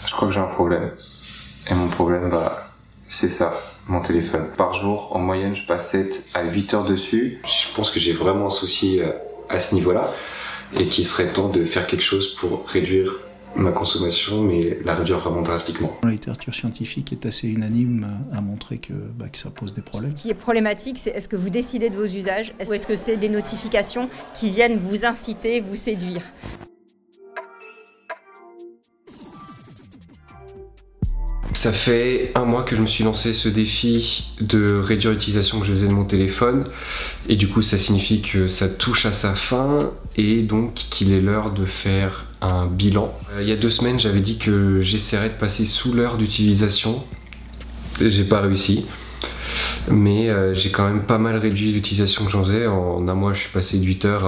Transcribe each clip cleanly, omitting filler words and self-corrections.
Je crois que j'ai un problème. Et mon problème, c'est ça, mon téléphone. Par jour, en moyenne, je passe 7 à 8 heures dessus. Je pense que j'ai vraiment un souci à ce niveau-là et qu'il serait temps de faire quelque chose pour réduire ma consommation, mais la réduire vraiment drastiquement. La littérature scientifique est assez unanime à montrer que ça pose des problèmes. Ce qui est problématique, c'est est-ce que vous décidez de vos usages, ou est-ce que c'est des notifications qui viennent vous inciter, vous séduire? Ça fait un mois que je me suis lancé ce défi de réduire l'utilisation que je faisais de mon téléphone et du coup ça signifie que ça touche à sa fin et donc qu'il est l'heure de faire un bilan. Il y a 2 semaines j'avais dit que j'essaierais de passer sous l'heure d'utilisation. J'ai pas réussi, mais j'ai quand même pas mal réduit l'utilisation que j'en faisais. En un mois je suis passé de 8 heures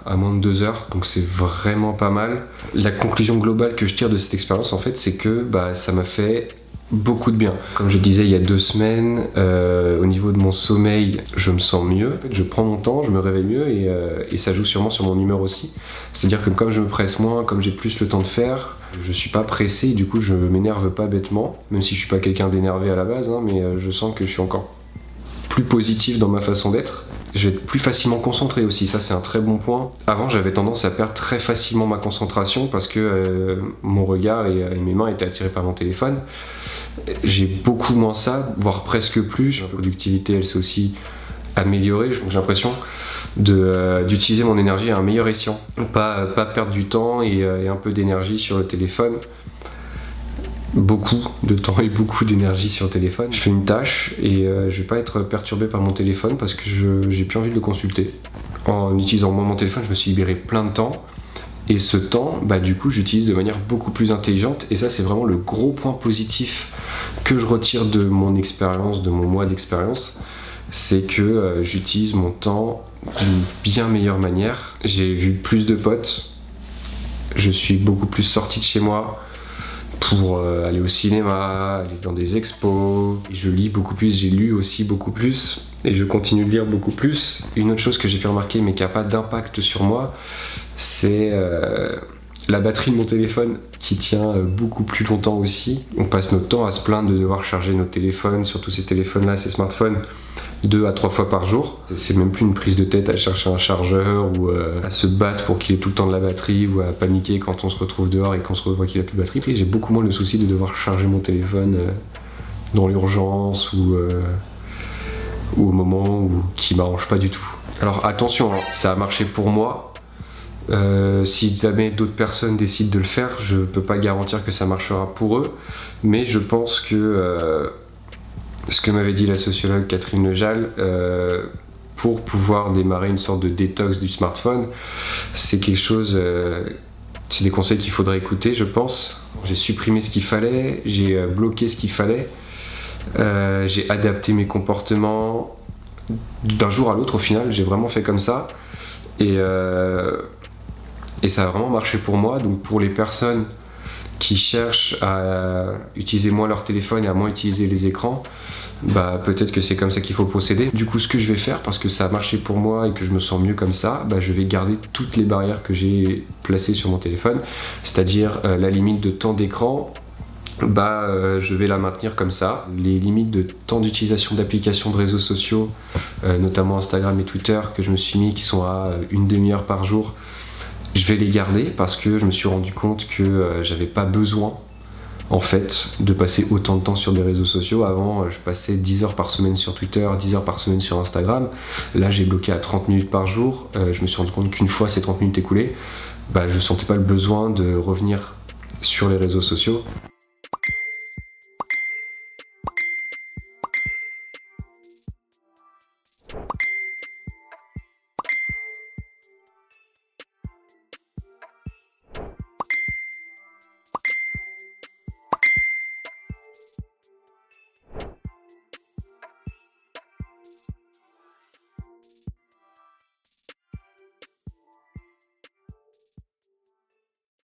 à moins de 2 heures, donc c'est vraiment pas mal. La conclusion globale que je tire de cette expérience en fait c'est que ça m'a fait beaucoup de bien. Comme je disais il y a 2 semaines, au niveau de mon sommeil, je me sens mieux. Je prends mon temps, je me réveille mieux et ça joue sûrement sur mon humeur aussi. C'est-à-dire que comme je me presse moins, comme j'ai plus le temps de faire, je suis pas pressé et du coup je m'énerve pas bêtement, même si je suis pas quelqu'un d'énervé à la base, mais je sens que je suis encore plus positif dans ma façon d'être. Je vais être plus facilement concentré aussi, ça c'est un très bon point. Avant j'avais tendance à perdre très facilement ma concentration parce que mon regard et mes mains étaient attirés par mon téléphone. J'ai beaucoup moins ça, voire presque plus. La productivité elle s'est aussi améliorée, j'ai l'impression d'utiliser mon énergie à un meilleur escient. Pas perdre du temps et un peu d'énergie sur le téléphone. Beaucoup de temps et beaucoup d'énergie sur le téléphone. Je fais une tâche et je vais pas être perturbé par mon téléphone parce que j'ai plus envie de le consulter. En utilisant moins mon téléphone, je me suis libéré plein de temps. Et ce temps, du coup, j'utilise de manière beaucoup plus intelligente. Et ça, c'est vraiment le gros point positif que je retire de mon expérience, de mon mois d'expérience. C'est que j'utilise mon temps d'une bien meilleure manière. J'ai vu plus de potes. Je suis beaucoup plus sorti de chez moi pour aller au cinéma, aller dans des expos. Et je lis beaucoup plus, j'ai lu aussi beaucoup plus. Et je continue de lire beaucoup plus. Une autre chose que j'ai pu remarquer mais qui n'a pas d'impact sur moi, c'est la batterie de mon téléphone qui tient beaucoup plus longtemps aussi. On passe notre temps à se plaindre de devoir charger nos téléphones, surtout ces téléphones-là, ces smartphones, 2 à 3 fois par jour. C'est même plus une prise de tête à chercher un chargeur ou à se battre pour qu'il ait tout le temps de la batterie ou à paniquer quand on se retrouve dehors et qu'on se revoit qu'il n'a plus de batterie. Et j'ai beaucoup moins le souci de devoir charger mon téléphone dans l'urgence ou au moment qui m'arrange pas du tout. Alors attention, ça a marché pour moi. Si jamais d'autres personnes décident de le faire, je peux pas garantir que ça marchera pour eux, mais je pense que ce que m'avait dit la sociologue Catherine Lejal, pour pouvoir démarrer une sorte de détox du smartphone, c'est quelque chose, c'est des conseils qu'il faudrait écouter, je pense. J'ai supprimé ce qu'il fallait, j'ai bloqué ce qu'il fallait, j'ai adapté mes comportements d'un jour à l'autre. Au final, j'ai vraiment fait comme ça et ça a vraiment marché pour moi. Donc pour les personnes qui cherchent à utiliser moins leur téléphone et à moins utiliser les écrans, peut-être que c'est comme ça qu'il faut procéder. Du coup, ce que je vais faire, parce que ça a marché pour moi et que je me sens mieux comme ça, je vais garder toutes les barrières que j'ai placées sur mon téléphone, c'est-à-dire la limite de temps d'écran. Je vais la maintenir comme ça. Les limites de temps d'utilisation d'applications de réseaux sociaux, notamment Instagram et Twitter, que je me suis mis, qui sont à une demi-heure par jour, je vais les garder parce que je me suis rendu compte que j'avais pas besoin en fait de passer autant de temps sur des réseaux sociaux. Avant, je passais 10 heures par semaine sur Twitter, 10 heures par semaine sur Instagram. Là, j'ai bloqué à 30 minutes par jour. Je me suis rendu compte qu'une fois ces 30 minutes écoulées, je sentais pas le besoin de revenir sur les réseaux sociaux.